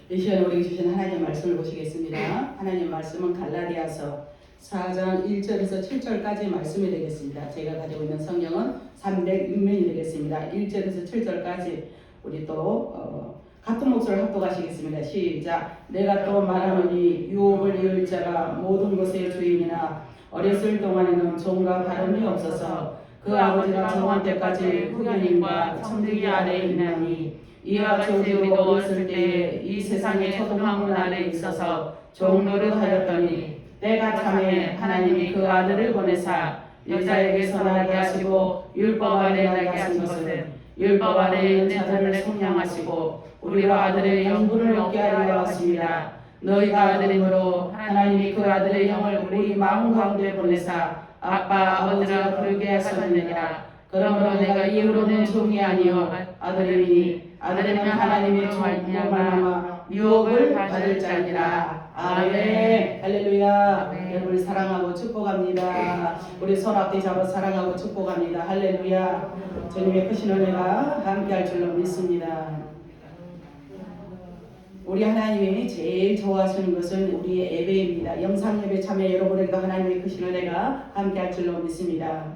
이 시간에 우리에게 주신 하나님의 말씀을 보시겠습니다. 하나님의 말씀은 갈라디아서 4장 1절에서 7절까지 말씀이 되겠습니다. 제가 가지고 있는 성경은 306면이 되겠습니다. 1절에서 7절까지 우리 또 같은 목소리를 합독하시겠습니다. 시작. 내가 또 말하노니 유업을 이을 자가 모든 것의 주인이나 어렸을 동안에는 종과 다름이 없어서 그 아버지가 정한 때까지 후견인과 청지기 아래에 있나니 이와 같이 우리도 어렸을 때에 이 세상의 초등학문 아래에 있어서 종노릇하였더니 때가 참에 하나님이 그 아들을 보내사 여자에게서 나게 하시고 율법 아래 나게 하신 것은 율법 아래에 있는 자들을 속량하시고 우리와 아들의 영분을 얻게 하려 하십니다. 너희가 아들이므로 하나님이 그 아들의 영을 우리 마음 가운데 보내사 아빠 아버지라 부르게 하셨느니라. 그러므로 내가 이후로는 종이 아니요 아들이니 아들이면 하나님의 종으로 말미암아 유업을 받을 자니라. 아멘. 할렐루야. 여러분을 사랑하고 축복합니다. 우리 손 앞에 잡아 사랑하고 축복합니다. 할렐루야. 주님의 크신 은혜가 함께할 줄로 믿습니다. 우리 하나님이 제일 좋아하시는 것은 우리의 예배입니다. 영상 예배 참여 여러분에게 하나님의 크신 은혜가 함께할 줄로 믿습니다.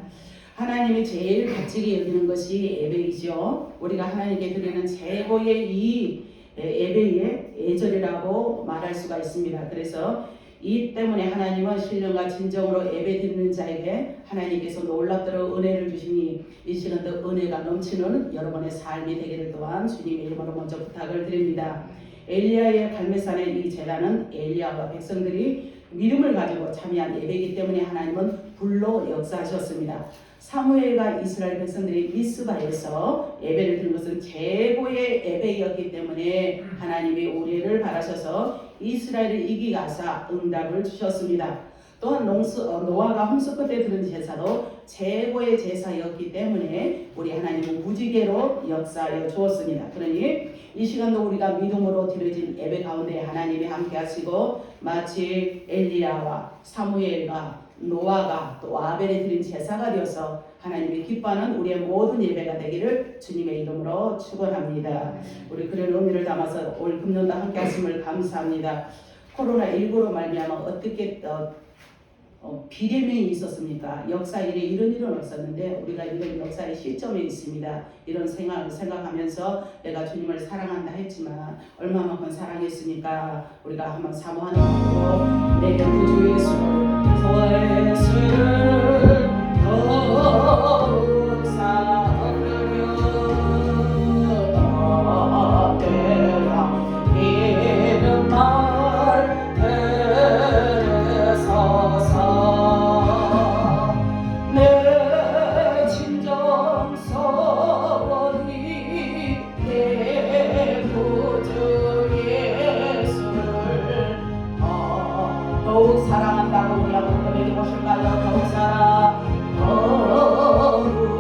하나님이 제일 가치게 여기는 것이 예배이죠. 우리가 하나님께 드리는 최고의 이 예배의 예절이라고 말할 수가 있습니다. 그래서 이 때문에 하나님은 신령과 진정으로 예배 드리는 자에게 하나님께서 놀랍도록 은혜를 주시니 이 시간도 은혜가 넘치는 여러분의 삶이 되기를 또한 주님의 이름으로 먼저 부탁을 드립니다. 엘리야의 갈멜산의 이 제단은 엘리야와 백성들이 믿음을 가지고 참여한 예배이기 때문에 하나님은 불로 역사하셨습니다. 사무엘과 이스라엘 백성들이 미스바에서 예배를 드린 것은 최고의 예배였기 때문에 하나님이 우리를 바라셔서 이스라엘을 이기게 하사 응답을 주셨습니다. 또한 노아가 홍수 끝에 드린 제사도 최고의 제사였기 때문에 우리 하나님은 무지개로 역사하여 주었습니다. 그러니 이 시간도 우리가 믿음으로 드려진 예배 가운데 하나님이 함께 하시고 마치 엘리야와 사무엘과 노아가 또 아벨이 드린 제사가 되어서 하나님이 기뻐하는 우리의 모든 예배가 되기를 주님의 이름으로 축원합니다. 우리 그런 의미를 담아서 올 금년도 함께 하심을 감사합니다. 코로나19로 말미암아 어떻게 비대면이 있었습니까? 역사일에 이런 일은 없었는데 우리가 이런 역사의 시점에 있습니다. 이런 생각하면서 내가 주님을 사랑한다 했지만 얼마만큼 사랑했습니까? 우리가 한번 사모하는 마음으로 내게 구주 예수 예수를 더욱 사랑하며 내가 이름 말 들으소서 내 진정성이 내 구주 예수를 더욱 사랑한다고 우리 한번 고백해 보실까요? 더욱 사랑 더욱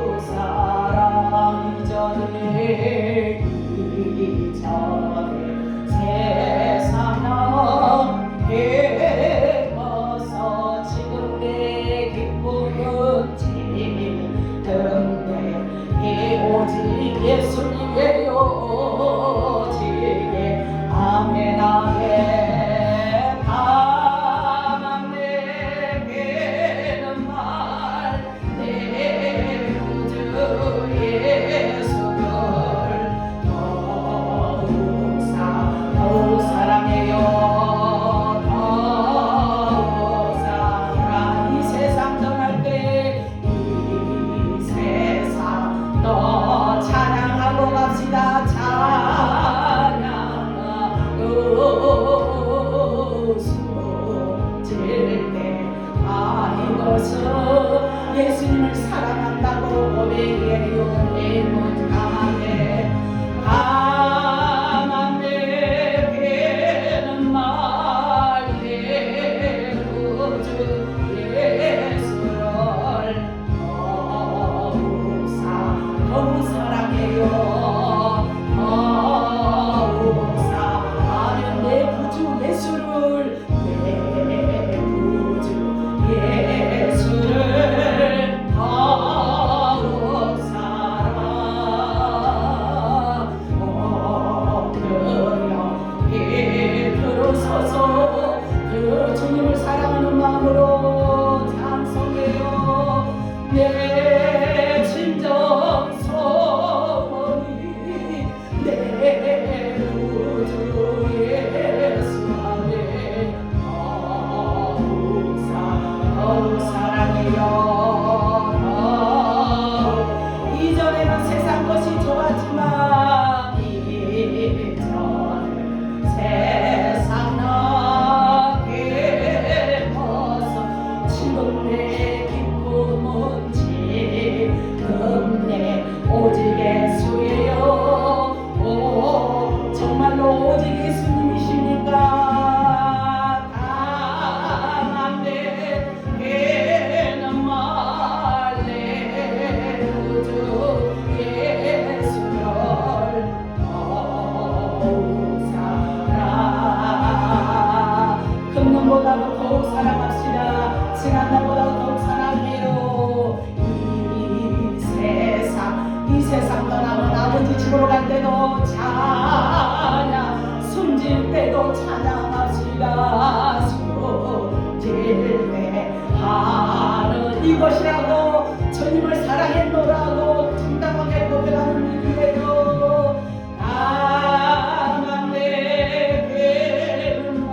쉴 때도 찬양합시다. 숨질 때 하는 이것이라고 주님을 사랑했노라고 당당하게 고백하는 일이에요. 다만 내게는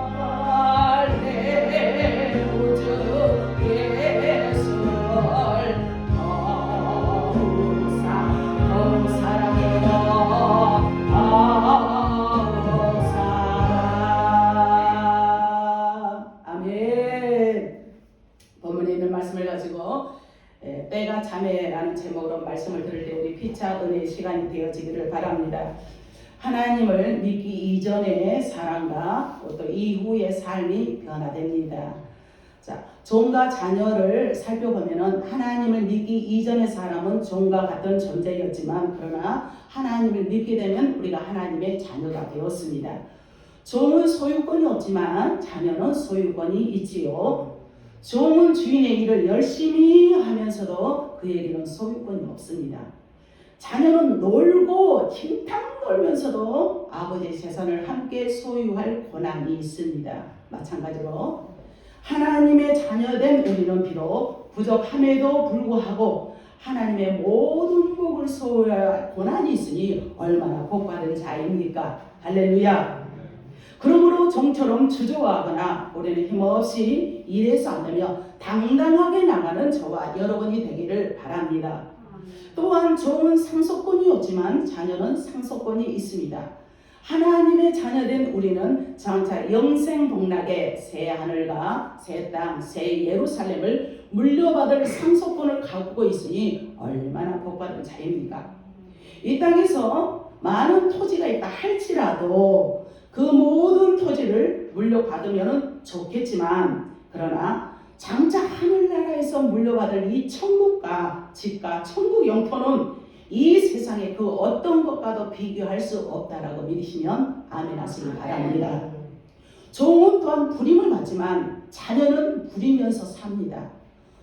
내 우주 예술 더욱 사랑해요. 아멘. 본문에 있는 말씀을 가지고 때가 자매라는 제목으로 말씀을 들을 때 우리 피차 은혜의 시간이 되어지기를 바랍니다. 하나님을 믿기 이전의 사랑과 또 이후의 삶이 변화됩니다. 자, 종과 자녀를 살펴보면은 하나님을 믿기 이전의 사람은 종과 같은 존재였지만 그러나 하나님을 믿게 되면 우리가 하나님의 자녀가 되었습니다. 종은 소유권이 없지만 자녀는 소유권이 있지요. 종은 주인의 일을 열심히 하면서도 그에게는 소유권이 없습니다. 자녀는 놀고 칭탕 놀면서도 아버지의 재산을 함께 소유할 권한이 있습니다. 마찬가지로 하나님의 자녀된 우리는 비록 부족함에도 불구하고 하나님의 모든 복을 소유할 권한이 있으니 얼마나 복받은 자입니까? 할렐루야. 그러므로 종처럼 주저하거나 우리는 힘없이 일해서 안 되며 당당하게 나가는 저와 여러분이 되기를 바랍니다. 또한 종은 상속권이 없지만 자녀는 상속권이 있습니다. 하나님의 자녀된 우리는 장차 영생 복락의 새 하늘과 새 땅, 새 예루살렘을 물려받을 상속권을 갖고 있으니 얼마나 복받은 자입니까? 이 땅에서 많은 토지가 있다 할지라도 그 모든 토지를 물려받으면 좋겠지만 그러나 장차 하늘나라에서 물려받을 이 천국과 집과 천국 영토는 이 세상의 그 어떤 것과도 비교할 수 없다라고 믿으시면 아멘 하시기 바랍니다. 종은 또한 부림을 받지만 자녀는 부리면서 삽니다.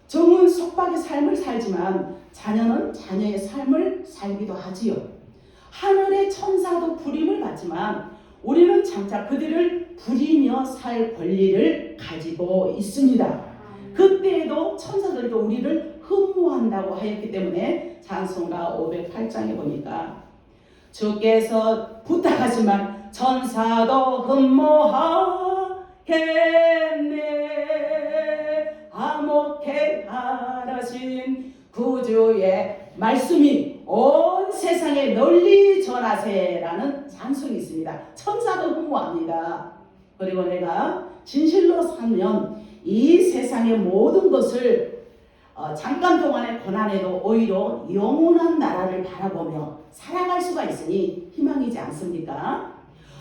종은 속박의 삶을 살지만 자녀는 자녀의 삶을 살기도 하지요. 하늘의 천사도 부림을 받지만 우리는 장차 그들을 부리며 살 권리를 가지고 있습니다. 그때에도 천사들도 우리를 흠모한다고 하였기 때문에 찬송가 508장에 보니까 주께서 부탁하지만 천사도 흠모하겠네. 화목해 하라신 구주의 말씀이 온 세상에 널리 전하세라는 찬송이 있습니다. 천사도 흠모합니다. 그리고 내가 진실로 살면 이 세상의 모든 것을 잠깐 동안의 고난에도 오히려 영원한 나라를 바라보며 살아갈 수가 있으니 희망이지 않습니까?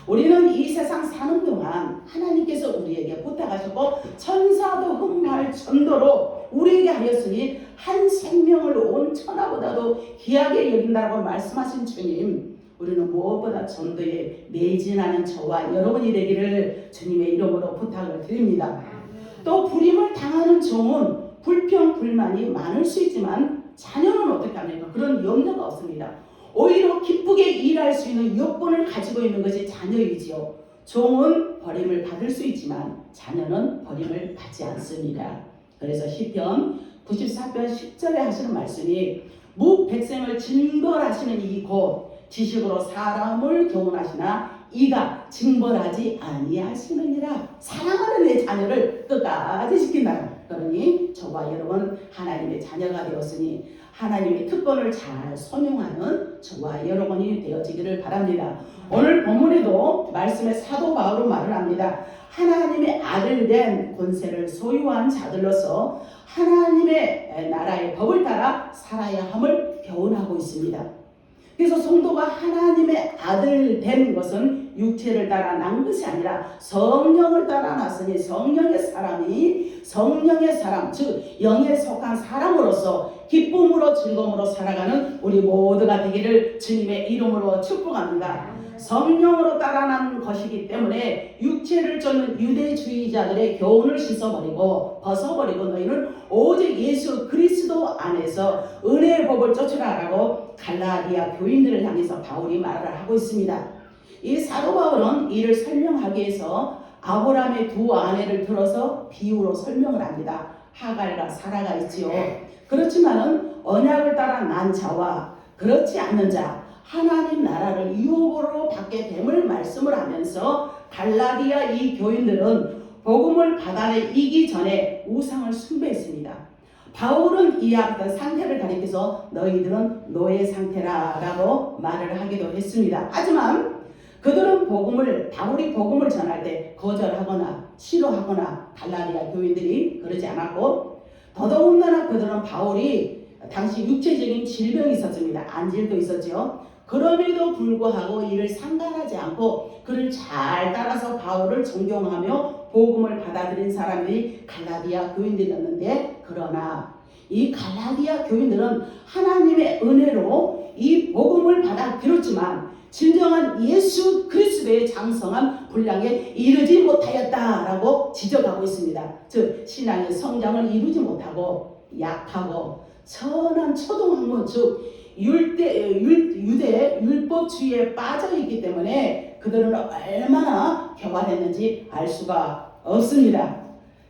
우리는 이 세상 사는 동안 하나님께서 우리에게 부탁하셨고 천사도 흠모할 정도로 우리에게 하였으니 한 생명을 온 천하보다도 귀하게 여긴다고 말씀하신 주님, 우리는 무엇보다 전도에 매진하는 저와 여러분이 되기를 주님의 이름으로 부탁을 드립니다. 또 부림을 당하는 종은 불평 불만이 많을 수 있지만 자녀는 어떻게 합니까? 그런 염려가 없습니다. 오히려 기쁘게 일할 수 있는 여건을 가지고 있는 것이 자녀이지요. 종은 버림을 받을 수 있지만 자녀는 버림을 받지 않습니다. 그래서 시편 94편 10절에 하시는 말씀이 무백성을 징벌하시는 이 곧 지식으로 사람을 교훈하시나 이가 징벌하지 아니하시느니라. 사랑하는 내 자녀를 끝까지 지킨다. 그러니 저와 여러분 하나님의 자녀가 되었으니 하나님의 특권을 잘 선용하는 저와 여러분이 되어지기를 바랍니다. 오늘 본문에도 말씀에 사도 바울은 말을 합니다. 하나님의 아들 된 권세를 소유한 자들로서 하나님의 나라의 법을 따라 살아야 함을 교훈하고 있습니다. 그래서 성도가 하나님의 아들 된 것은 육체를 따라 난 것이 아니라 성령을 따라 났으니 성령의 사람 즉 영에 속한 사람으로서 기쁨으로 즐거움으로 살아가는 우리 모두가 되기를 주님의 이름으로 축복합니다. 성령으로 따라난 것이기 때문에 육체를 쫓는 유대주의자들의 교훈을 씻어버리고 벗어버리고 너희는 오직 예수 그리스도 안에서 은혜의 법을 쫓으라라고 갈라디아 교인들을 향해서 바울이 말을 하고 있습니다. 이 사도 바울은 이를 설명하기 위해서 아브라함의 두 아내를 들어서 비유로 설명을 합니다. 하갈과 사라가 있지요. 그렇지만은 언약을 따라 난 자와 그렇지 않는 자, 하나님 나라를 유업으로 받게 됨을 말씀을 하면서 갈라디아 이 교인들은 복음을 받아내기 전에 우상을 숭배했습니다. 바울은 이와 같은 상태를 가리켜서 너희들은 노예 상태라라고 말을 하기도 했습니다. 하지만 그들은 바울이 복음을 전할 때 거절하거나 싫어하거나 갈라디아 교인들이 그러지 않았고, 더더군다나 그들은 바울이 당시 육체적인 질병이 있었습니다. 안질도 있었죠. 그럼에도 불구하고 이를 상관하지 않고 그를 잘 따라서 바울을 존경하며 복음을 받아들인 사람들이 갈라디아 교인들이었는데, 그러나 이 갈라디아 교인들은 하나님의 은혜로 이 복음을 받아들였지만 진정한 예수 그리스도의 장성한 분량에 이르지 못하였다라고 지적하고 있습니다. 즉 신앙의 성장을 이루지 못하고 약하고 천한 초등학문, 즉 유대 율법주의에 빠져있기 때문에 그들은 얼마나 교활했는지 알 수가 없습니다.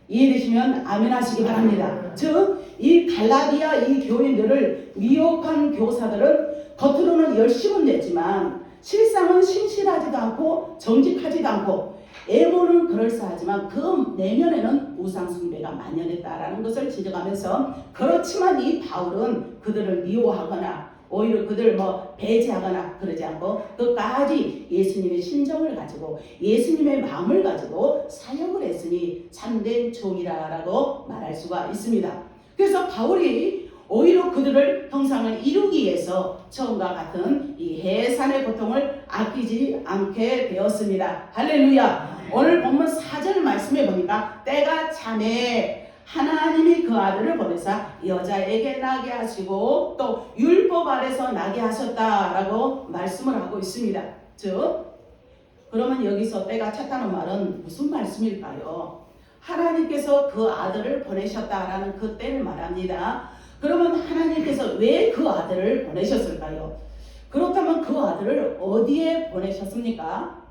이해되시면 아멘 하시기 바랍니다. 즉 이 갈라디아 이 교인들을 미혹한 교사들은 겉으로는 열심은 냈지만 실상은 신실하지도 않고 정직하지도 않고 애모는 그럴싸하지만 그 내면에는 우상숭배가 만연했다라는 것을 지적하면서, 그렇지만 이 바울은 그들을 미워하거나 오히려 그들을 배제하거나 그러지 않고 끝까지 예수님의 심정을 가지고 예수님의 마음을 가지고 사역을 했으니 참된 종이라고 말할 수가 있습니다. 그래서 바울이 오히려 그들을 형상을 이루기 위해서 처음과 같은 이 해산의 고통을 아끼지 않게 되었습니다. 할렐루야. 오늘 본문 4절 말씀해 보니까 때가 차매 하나님이 그 아들을 보내사 여자에게 나게 하시고 또 율법 아래서 나게 하셨다라고 말씀을 하고 있습니다. 즉 그러면 여기서 때가 찼다는 말은 무슨 말씀일까요? 하나님께서 그 아들을 보내셨다라는 그 때를 말합니다. 그러면 하나님께서 왜 그 아들을 보내셨을까요? 그렇다면 그 아들을 어디에 보내셨습니까?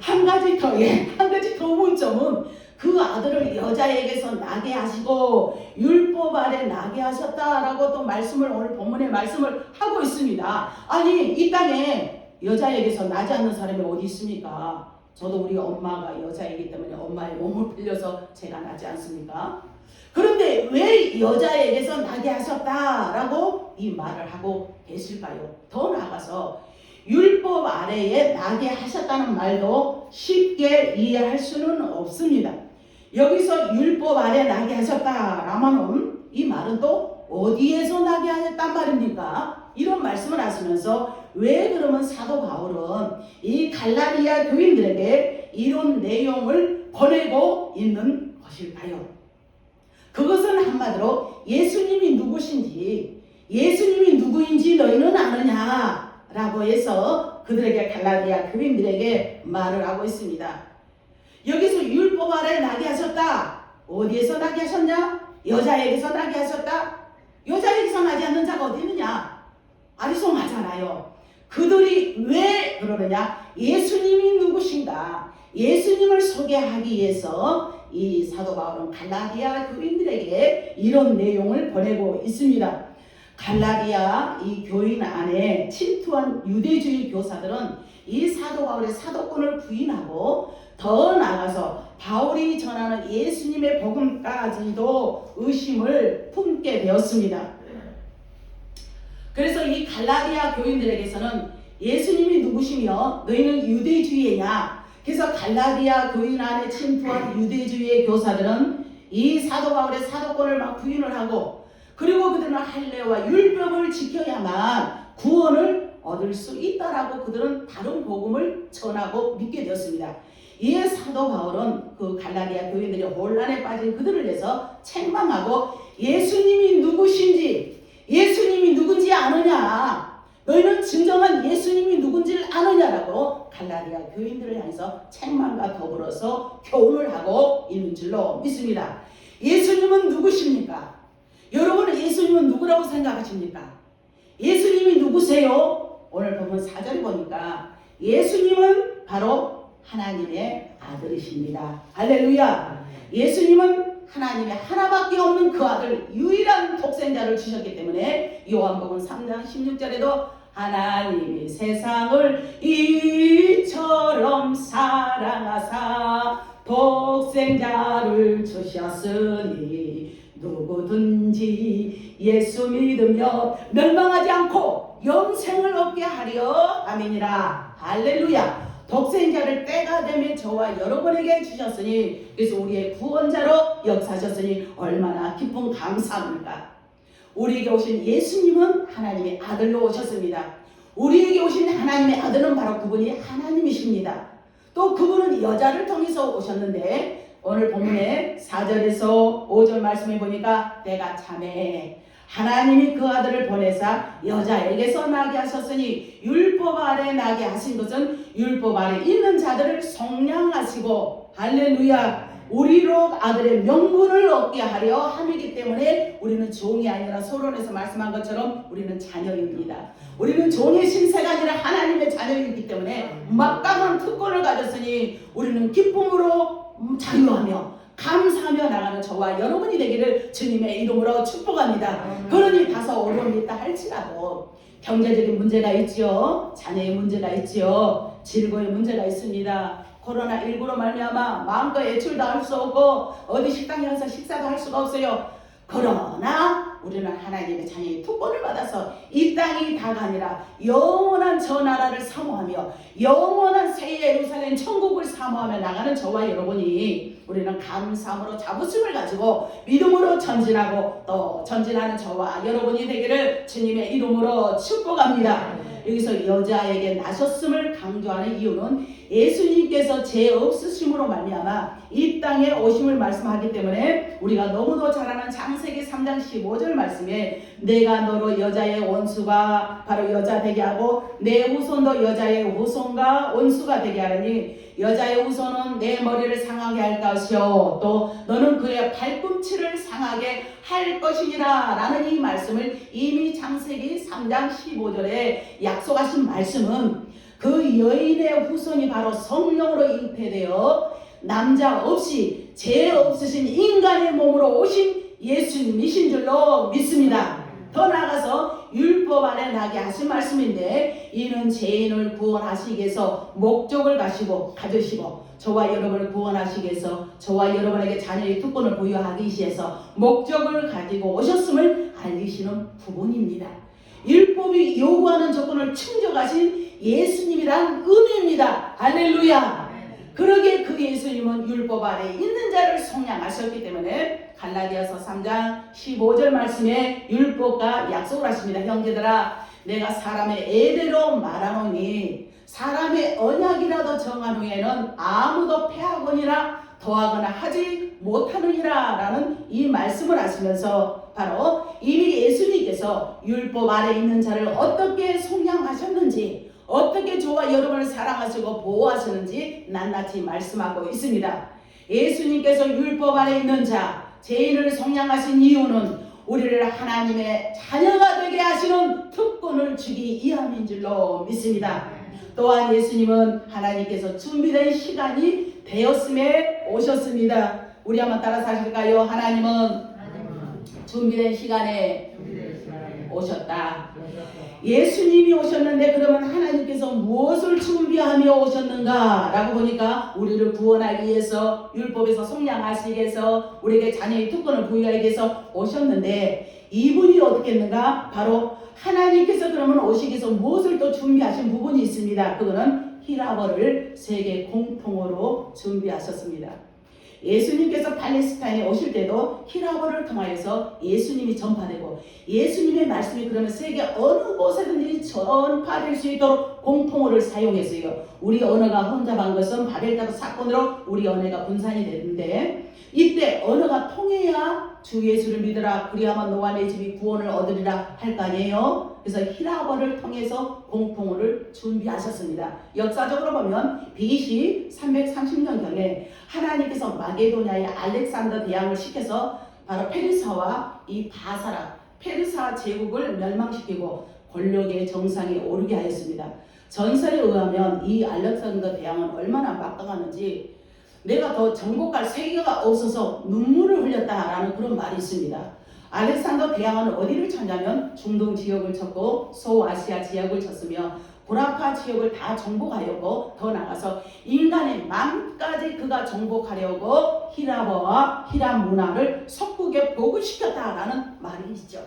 한 가지 더 문점은 그 아들을 여자에게서 나게 하시고 율법 아래 나게 하셨다라고 또 말씀을 오늘 본문에 말씀을 하고 있습니다. 아니 이 땅에 여자에게서 나지 않는 사람이 어디 있습니까? 저도 우리 엄마가 여자이기 때문에 엄마의 몸을 빌려서 제가 나지 않습니까? 그런데 왜 여자에게서 나게 하셨다라고 이 말을 하고 계실까요? 더 나아가서 율법 아래에 나게 하셨다는 말도 쉽게 이해할 수는 없습니다. 여기서 율법 아래 나게 하셨다라면은 이 말은 또 어디에서 나게 하셨단 말입니까? 이런 말씀을 하시면서 왜 그러면 사도 바울은 이 갈라디아 교인들에게 이런 내용을 보내고 있는 것일까요? 그것은 한마디로 예수님이 누구인지 너희는 아느냐라고 해서 그들에게 갈라디아 교인들에게 말을 하고 있습니다. 여기서 율법 아래 나게 하셨다. 어디에서 나게 하셨냐? 여자에게서 나게 하셨다. 여자에게서 나지 않는 자가 어디 있느냐? 아리송하잖아요. 그들이 왜 그러느냐? 예수님이 누구신가? 예수님을 소개하기 위해서 이 사도 바울은 갈라디아 교인들에게 이런 내용을 보내고 있습니다. 갈라디아 이 교인 안에 침투한 유대주의 교사들은 이 사도 바울의 사도권을 부인하고 더 나아가서 바울이 전하는 예수님의 복음까지도 의심을 품게 되었습니다. 그래서 이 갈라디아 교인들에게서는 예수님이 누구시며 너희는 유대주의냐? 그래서 갈라디아 교인 안에 침투한 유대주의의 교사들은 이 사도 바울의 사도권을 막 부인을 하고, 그리고 그들은 할례와 율법을 지켜야만 구원을 얻을 수 있다라고 그들은 다른 복음을 전하고 믿게 되었습니다. 이에 사도 바울은 그 갈라디아 교인들이 혼란에 빠진 그들을 위해서 책망하고 예수님이 누군지 아느냐? 너희는 진정한 예수님이 누군지를 아느냐라고 갈라디아 교인들을 향해서 책망과 더불어서 교훈을 하고 있는 줄로 믿습니다. 예수님은 누구십니까? 여러분은 예수님은 누구라고 생각하십니까? 예수님이 누구세요? 오늘 보면 4절 보니까 예수님은 바로 하나님의 아들이십니다. 할렐루야. 예수님은 하나님의 하나밖에 없는 그 아들 유일한 독생자를 주셨기 때문에 요한복음 3장 16절에도 하나님이 세상을 이처럼 사랑하사 독생자를 주셨으니 누구든지 예수 믿으며 멸망하지 않고 영생을 얻게 하려 함이니라. 할렐루야. 독생자를 때가 되면 저와 여러분에게 주셨으니, 그래서 우리의 구원자로 역사하셨으니 얼마나 기쁜 감사합니까? 우리에게 오신 예수님은 하나님의 아들로 오셨습니다. 우리에게 오신 하나님의 아들은 바로 그분이 하나님이십니다. 또 그분은 여자를 통해서 오셨는데 오늘 본문에 4절에서 5절 말씀해 보니까 내가 자매 하나님이 그 아들을 보내사 여자에게서 나게 하셨으니 율법 아래 나게 하신 것은 율법 아래 있는 자들을 속량하시고 할렐루야 우리로 아들의 명분을 얻게 하려 함이기 때문에 우리는 종이 아니라 서론에서 말씀한 것처럼 우리는 자녀입니다. 우리는 종의 신세가 아니라 하나님의 자녀이기 때문에 막강한 특권을 가졌으니 우리는 기쁨으로 자유하며 감사하며 나가는 저와 여러분이 되기를 주님의 이름으로 축복합니다. 그러니 다소 어려움이 있다 할지라도 경제적인 문제가 있지요. 자녀의 문제가 있지요. 질거의 문제가 있습니다. 코로나19로 말미암아 마음껏 외출도 할 수 없고 어디 식당에 가서 식사도 할 수가 없어요. 그러나 우리는 하나님의 자녀의 특권을 받아서 이 땅이 다가 아니라 영원한 저 나라를 사모하며 영원한 새 예루살렘 천국을 사모하며 나가는 저와 여러분이 우리는 감사함으로 자부심을 가지고 믿음으로 전진하고 또 전진하는 저와 여러분이 되기를 주님의 이름으로 축복합니다. 여기서 여자에게 나셨음을 강조하는 이유는 예수님께서 죄 없으심으로 말미암아 이 땅에 오심을 말씀하기 때문에 우리가 너무도 잘 아는 창세기 3장 15절 말씀에 내가 너로 여자의 원수가 바로 여자 되게 하고 내 후손도 여자의 후손과 원수가 되게 하려니 여자의 후손은 내 머리를 상하게 할 것이요 또 너는 그의 발꿈치를 상하게 할 것이니라 라는 이 말씀을 이미 창세기 3장 15절에 약속하신 말씀은 그 여인의 후손이 바로 성령으로 잉태되어 남자 없이 죄 없으신 인간의 몸으로 오신 예수님이신 줄로 믿습니다. 더 나아가서 율법 아래 나게 하신 말씀인데 이는 죄인을 구원하시기 위해서 목적을 가지시고 저와 여러분을 구원하시기 위해서 저와 여러분에게 자녀의 특권을 부여하기 위해서 목적을 가지고 오셨음을 알리시는 부분입니다. 율법이 요구하는 조건을 충족하신 예수님이란 의미입니다. 할렐루야. 그러기에 그 예수님은 율법 아래 있는 자를 속량하셨기 때문에 갈라디아서 3장 15절 말씀에 율법과 약속을 하십니다. 형제들아 내가 사람의 애대로 말하노니 사람의 언약이라도 정한 후에는 아무도 패하거니나 더하거나 하지 못하느니라 라는 이 말씀을 하시면서 바로 이미 예수님께서 율법 아래 있는 자를 어떻게 속량하셨는지 어떻게 저와 여러분을 사랑하시고 보호하시는지 낱낱이 말씀하고 있습니다. 예수님께서 율법 아래 있는 자 죄인을 속량하신 이유는 우리를 하나님의 자녀가 되게 하시는 특권을 주기 위함인 줄로 믿습니다. 또한 예수님은 하나님께서 준비된 시간이 되었음에 오셨습니다. 우리 한번 따라서 하실까요? 하나님은 준비된 시간에 오셨다. 예수님이 오셨는데 그러면 하나님께서 무엇을 준비하며 오셨는가 라고 보니까 우리를 구원하기 위해서 율법에서 속량하시기 위해서 우리에게 자녀의 특권을 부여하기 위해서 오셨는데 이분이 어떻게 했는가? 바로 하나님께서 그러면 오시기 위해서 무엇을 또 준비하신 부분이 있습니다. 그거는 히라버를 세계 공통어로 준비하셨습니다. 예수님께서 팔레스타인에 오실 때도 히라버를 통하여서 예수님이 전파되고 예수님의 말씀이 그러면 세계 어느 곳에든지 전파될 수 있도록 공통어를 사용했어요. 우리 언어가 혼잡한 것은 바벨탑 사건으로 우리 언어가 분산이 됐는데 이때 언어가 통해야 주 예수를 믿으라 그리하면 너와 내 집이 구원을 얻으리라 할 거 아니에요. 그래서 히라버를 통해서 공통어를 준비하셨습니다. 역사적으로 보면 BC 330년경에 하나님께서 마게도냐의 알렉산더 대왕을 시켜서 바로 페르사와 이 바사라 페르사 제국을 멸망시키고 권력의 정상에 오르게 하였습니다. 전설에 의하면 이 알렉산더 대왕은 얼마나 막강하는지 내가 더 정복할 세계가 없어서 눈물을 흘렸다라는 그런 말이 있습니다. 알렉산더 대왕은 어디를 찾냐면 중동 지역을 쳤고 소아시아 지역을 쳤으며 구라파 지역을 다 정복하려고 더 나가서 인간의 마음까지 그가 정복하려고 히라버와 히랍 문화를 석국에 보급시켰다라는 말이 있죠.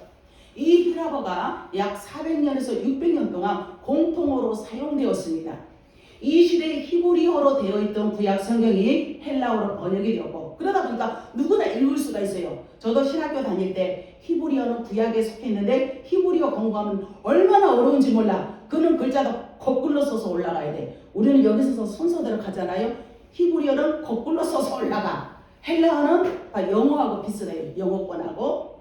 이 히라버가 약 400년에서 600년 동안 공통어로 사용되었습니다. 이 시대에 히브리어로 되어 있던 구약 성경이 헬라어로 번역이 되었고 그러다 보니까 누구나 읽을 수가 있어요. 저도 신학교 다닐 때 히브리어는 구약에 속했는데 히브리어 공부하면 얼마나 어려운지 몰라. 그는 글자도 거꾸로 써서 올라가야 돼. 우리는 여기서 서서 순서대로 가잖아요. 히브리어는 거꾸로 써서 올라가. 헬라어는 영어하고 비슷해요. 영어권하고.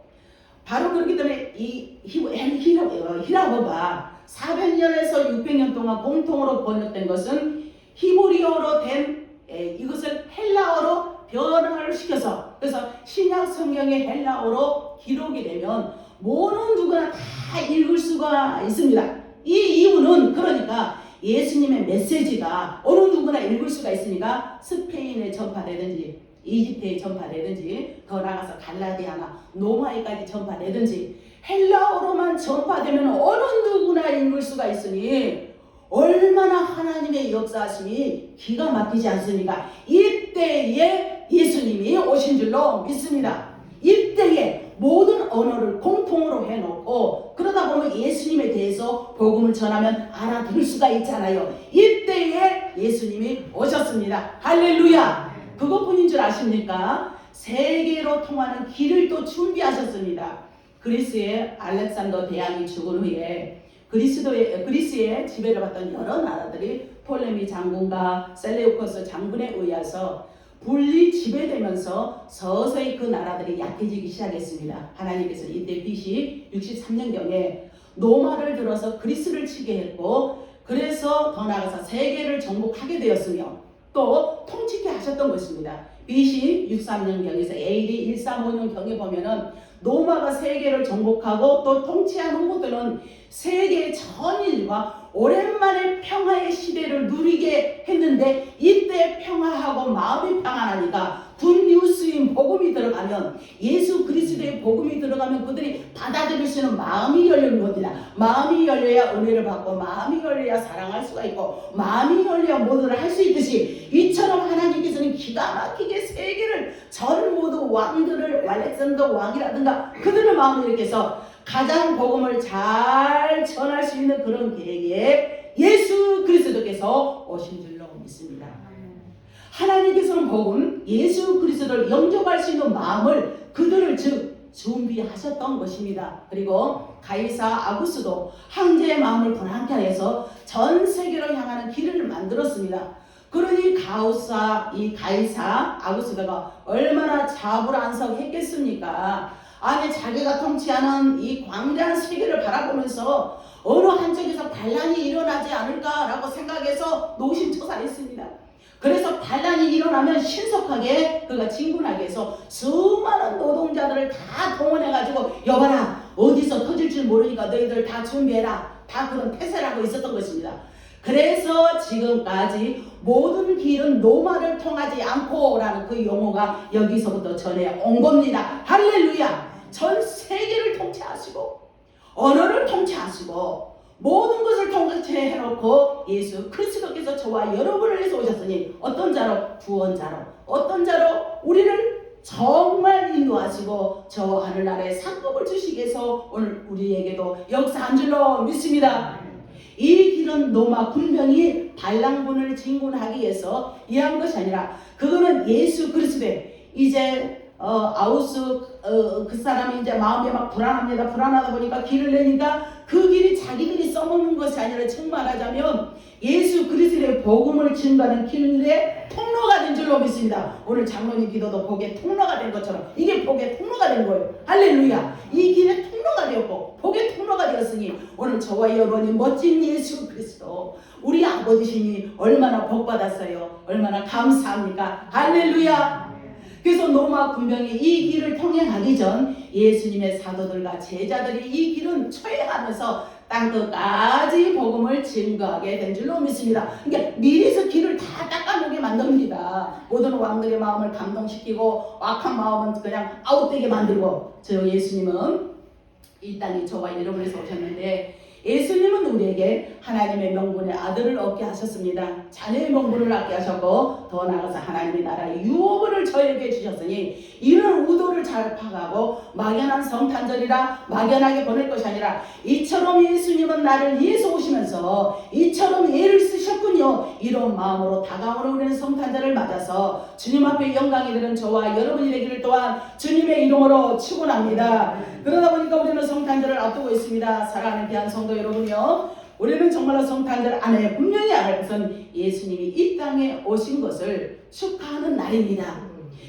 바로 그렇기 때문에 이 히라버가 400년에서 600년 동안 공통으로 번역된 것은 히브리어로 된 이것을 헬라어로 변화를 시켜서 그래서 신약 성경의 헬라어로 기록이 되면 모든 누구나 다 읽을 수가 있습니다. 이 이유는 그러니까 예수님의 메시지가 어느 누구나 읽을 수가 있으니까 스페인에 전파되든지 이집트에 전파되든지 더 나아가서 갈라디아나 노마에까지 전파되든지 헬라어로만 전파되면 어느 누구나 읽을 수가 있으니 얼마나 하나님의 역사하심이 기가 막히지 않습니까? 이때에 예수님이 오신 줄로 믿습니다. 이때에 모든 언어를 공통으로 해놓고 그러다 보면 예수님에 대해서 복음을 전하면 알아들을 수가 있잖아요. 이때에 예수님이 오셨습니다. 할렐루야. 그것뿐인 줄 아십니까? 세계로 통하는 길을 또 준비하셨습니다. 그리스의 알렉산더 대왕이 죽은 후에 그리스의 지배를 받던 여러 나라들이 톨레미 장군과 셀레우코스 장군에 의해서 분리 지배되면서 서서히 그 나라들이 약해지기 시작했습니다. 하나님께서 이때 BC 63년경에 노마를 들어서 그리스를 치게 했고 그래서 더 나아가서 세계를 정복하게 되었으며 또 통치게 하셨던 것입니다. BC 63년경에서 AD 135년경에 보면은 노마가 세계를 정복하고 또 통치한 후보들은 세계 전일과 오랜만에 평화의 시대를 누리게 했는데 이때 평화하고 마음이 평안하니까 굿뉴스인 복음이 들어가면 예수 그리스도의 복음이 들어가면 그들이 받아들일 수 있는 마음이 열리는 겁니다. 마음이 열려야 은혜를 받고 마음이 열려야 사랑할 수가 있고 마음이 열려야 모두를 할 수 있듯이 이처럼 하나님께서는 기가 막히게 세계를 전 모두 왕들을 알렉산더 왕이라든가 그들의 마음을 이렇게 해서 가장 복음을 잘 전할 수 있는 그런 계획에 예수 그리스도께서 오신 줄로 믿습니다. 하나님께서는 복음 예수 그리스도를 영접할 수 있는 마음을 그들을 준비하셨던 것입니다. 그리고 가이사 아구스도 황제의 마음을 불안케 해서 전 세계로 향하는 길을 만들었습니다. 그러니 가이사 아구스도가 얼마나 자불안석했겠습니까? 아니 자기가 통치하는 이 광대한 세계를 바라보면서 어느 한쪽에서 반란이 일어나지 않을까라고 생각해서 노심초사했습니다. 그래서 반란이 일어나면 신속하게 그가 진군하게 해서 수많은 노동자들을 다 동원해가지고 여봐라 어디서 터질 줄 모르니까 너희들 다 준비해라 다 그런 태세를 하고 있었던 것입니다. 그래서 지금까지 모든 길은 노마를 통하지 않고 라는 그 용어가 여기서부터 전해 온 겁니다. 할렐루야. 전 세계를 통치하시고 언어를 통치하시고 모든 것을 통치해놓고 예수 그리스도께서 저와 여러분을 위해서 오셨으니 어떤 자로? 구원자로. 어떤 자로? 우리를 정말 인도하시고 저 하늘나라에 상급을 주시기 위해서 오늘 우리에게도 역사한 줄로 믿습니다. 이 길은 노마 군병이 반란군을 진군하기 위해서 이한 것이 아니라 그거는 예수 그리스도의 이제 그 사람이 이제 마음이 막 불안합니다. 불안하다 보니까 길을 내니까 그 길이 자기들이 써먹는 것이 아니라 정말하자면 예수 그리스도의 복음을 증거하는 길의 통로가 된 줄로 믿습니다. 오늘 장로님 기도도 복의 통로가 된 것처럼 이게 복의 통로가 된 거예요. 할렐루야. 이 길의 통로가 되었고 복의 통로가 되었으니 오늘 저와 여러분이 멋진 예수 그리스도 우리 아버지시니 얼마나 복받았어요. 얼마나 감사합니까. 할렐루야. 그래서 로마 군병이 이 길을 통행하기 전 예수님의 사도들과 제자들이 이 길은 초행하면서 땅 끝까지 복음을 증거하게 된 줄로 믿습니다. 그러니까 미리서 길을 다 닦아놓게 만듭니다. 모든 왕들의 마음을 감동시키고 악한 마음은 그냥 아웃되게 만들고, 저 예수님은 이 땅에 저와 여러분에서 오셨는데, 예수님은 우리에게 하나님의 명분의 아들을 얻게 하셨습니다. 자녀의 명분을 얻게 하셨고, 더 나아가서 하나님의 나라의 유업을 저에게 주셨으니 이런 의도를 잘 파악하고 막연한 성탄절이라 막연하게 보낼 것이 아니라, 이처럼 예수님은 나를 위해서 오시면서 이처럼 예를 쓰셨군요, 이런 마음으로 다가오는 우리는 성탄절을 맞아서 주님 앞에 영광이 되는 저와 여러분이 되기를 또한 주님의 이름으로 축원합니다. 그러다 보니까 우리는 성탄절을 앞두고 있습니다. 사랑하는 귀한 성도 여러분이요, 우리는 정말로 성탄절 안에 분명히 알아야 할 것은 예수님이 이 땅에 오신 것을 축하하는 날입니다.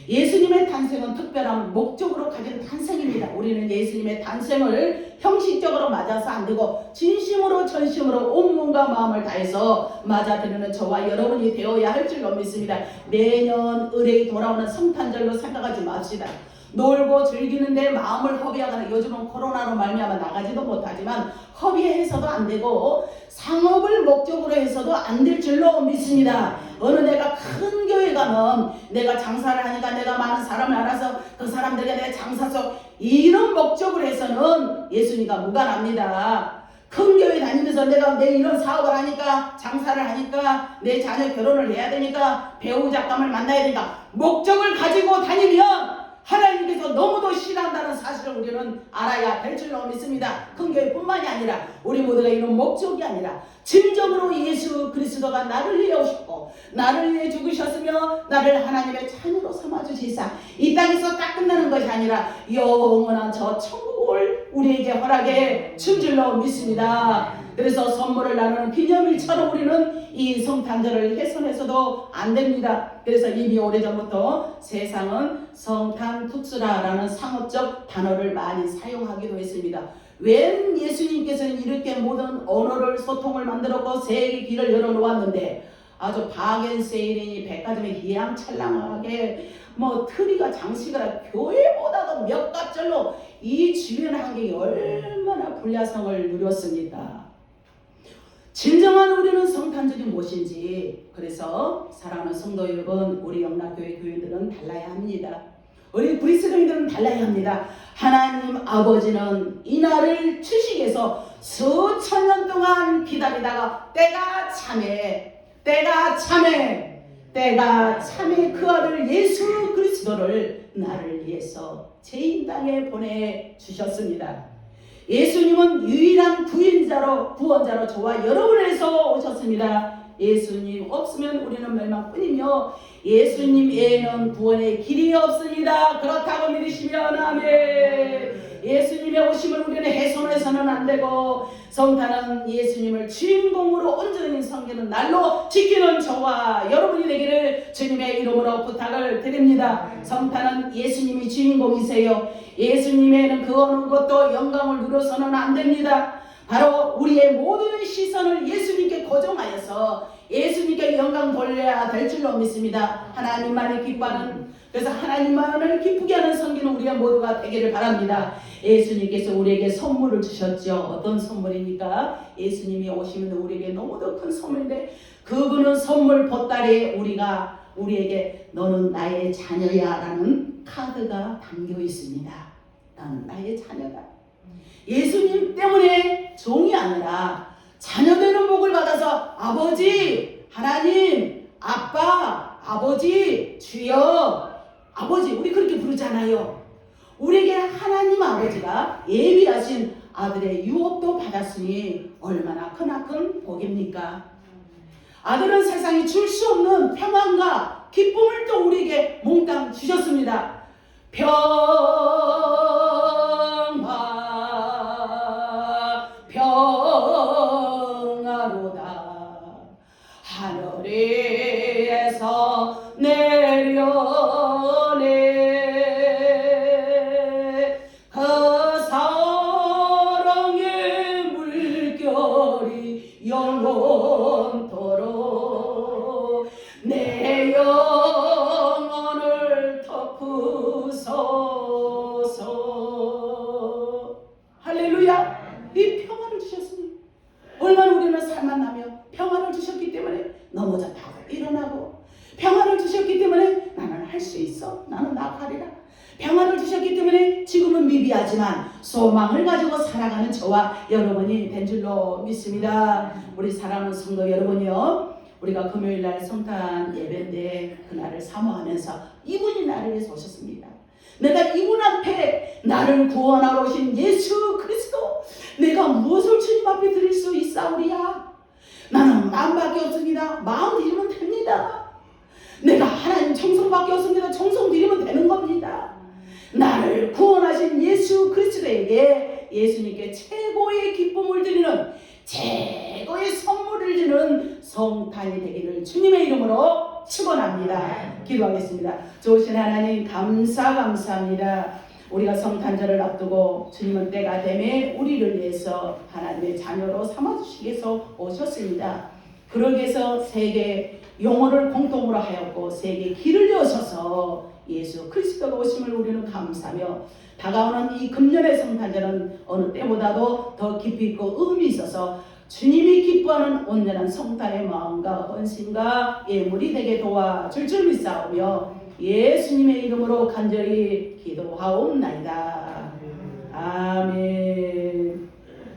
예수님의 탄생은 특별한 목적으로 가진 탄생입니다. 우리는 예수님의 탄생을 형식적으로 맞아서 안 되고 진심으로 전심으로 온 몸과 마음을 다해서 맞아들이는 저와 여러분이 되어야 할 줄로 믿습니다. 매년 의뢰이 돌아오는 성탄절로 생각하지 맙시다. 놀고 즐기는데 마음을 허비하거나, 요즘은 코로나로 말미암아 나가지도 못하지만 허비해서도 안 되고 상업을 목적으로 해서도 안 될 줄로 믿습니다. 어느 내가 큰 교회 가면 내가 장사를 하니까 내가 많은 사람을 알아서 그 사람들에게 내 장사 속, 이런 목적으로 해서는 예수님과 무관합니다. 큰 교회 다니면서 내가 내 이런 사업을 하니까, 장사를 하니까, 내 자녀 결혼을 해야 되니까, 배우 작가를 만나야 되니까 목적을 가지고 다니면 하나님께서 너무도 싫어한다는 사실을 우리는 알아야 될 줄로 믿습니다. 큰 교회뿐만이 아니라 우리 모두가 이런 목적이 아니라 진정으로 예수 그리스도가 나를 위해 오셨고 나를 위해 죽으셨으며 나를 하나님의 자녀로 삼아주시사 이 땅에서 딱 끝나는 것이 아니라 영원한 저 천국을 우리에게 허락해 준 줄로 믿습니다. 그래서 선물을 나누는 기념일처럼 우리는 이 성탄절을 훼손해서도 안 됩니다. 그래서 이미 오래전부터 세상은 성탄특수라라는 상업적 단어를 많이 사용하기도 했습니다. 웬 예수님께서는 이렇게 모든 언어를 소통을 만들었고 세계 길을 열어놓았는데, 아주 바겐세일이니 백화점에 희양찬란하게 트리가 장식을 교회보다도 몇 갑절로 이 주변 환경이 얼마나 불야성을 누렸습니까? 진정한 우리는 성탄절이 무엇인지, 그래서 사랑하는 성도 여러분, 우리 영락교회 교인들은 달라야 합니다. 우리 그리스도인들은 달라야 합니다. 하나님 아버지는 이 날을 주시기위해서 수천 년 동안 기다리다가 때가 참에 그 아들 예수 그리스도를 나를 위해서 죄인 땅에 보내주셨습니다. 예수님은 유일한 구원자로 저와 여러분을 위해서 오셨습니다. 예수님 없으면 우리는 멸망뿐이며 예수님 외에는 구원의 길이 없습니다. 그렇다고 믿으시면 아멘. 예수님의 오심을 우리는 훼손해서는 안 되고, 성탄은 예수님을 주인공으로 온전히 섬기는 날로 지키는 저와 여러분이 되기를 주님의 이름으로 부탁을 드립니다. 성탄은 예수님이 주인공이세요. 예수님에는 그 어느 것도 영광을 누려서는 안 됩니다. 바로 우리의 모든 시선을 예수님께 고정하여서 예수님께 영광 돌려야 될 줄로 믿습니다. 하나님만이 기뻐하는, 그래서 하나님만을 기쁘게 하는 섬기는 우리가 모두가 되기를 바랍니다. 예수님께서 우리에게 선물을 주셨죠. 어떤 선물입니까? 예수님이 오시면 우리에게 너무도 큰 선물인데, 그분은 선물 보따리에 우리에게 너는 나의 자녀야 라는 카드가 담겨 있습니다. 나는 나의 자녀다. 예수님 때문에 종이 아니라 자녀되는 복을 받아서 아버지, 하나님, 아빠, 아버지, 주여, 아버지, 우리 그렇게 부르잖아요. 우리에게 하나님 아버지가 예비하신 아들의 유업도 받았으니 얼마나 크나큰 복입니까? 아들은 세상이 줄 수 없는 평안과 기쁨을 또 우리에게 몽땅 주셨습니다. 평화로다 하늘에서 내려내 그 사랑의 물결이 영원토록 내 영혼을 덮으소서. 할렐루야. 이 평화를 주셨습니다. 주셨기 때문에 나는 할 수 있어. 나는 나아가리라. 평안을 주셨기 때문에 지금은 미비하지만 소망을 가지고 살아가는 저와 여러분이 된 줄로 믿습니다. 우리 사랑하는 성도 여러분이요, 우리가 금요일날 성탄 예배인데 그날을 사모하면서 이분이 나를 위해서 오셨습니다. 내가 이분 앞에 나를 구원하러 오신 예수 그리스도, 내가 무엇을 주님 앞에 드릴 수 있사오리야? 나는 마음밖에 없습니다. 마음 드리면 됩니다. 내가 하나님 청송밖에 없습니다. 청송 드리면 되는 겁니다. 나를 구원하신 예수 그리스도에게, 예수님께 최고의 기쁨을 드리는, 최고의 선물을 주는 성탄이 되기를 주님의 이름으로 축원합니다. 기도하겠습니다. 좋으신 하나님 감사합니다. 우리가 성탄절을 앞두고 주님은 때가 되매 우리를 위해서 하나님의 자녀로 삼아주시기 위해서 오셨습니다. 그러기 위해서 세계 영혼을 공통으로 하였고 세계 길을 여셔서 예수 그리스도가 오심을 우리는 감사하며, 다가오는 이 금년의 성탄절은 어느 때보다도 더 깊이 있고 의미 있어서 주님이 기뻐하는 온전한 성탄의 마음과 헌신과 예물이 되게 도와줄 줄 믿사오며 예수님의 이름으로 간절히 기도하옵나이다. 아멘.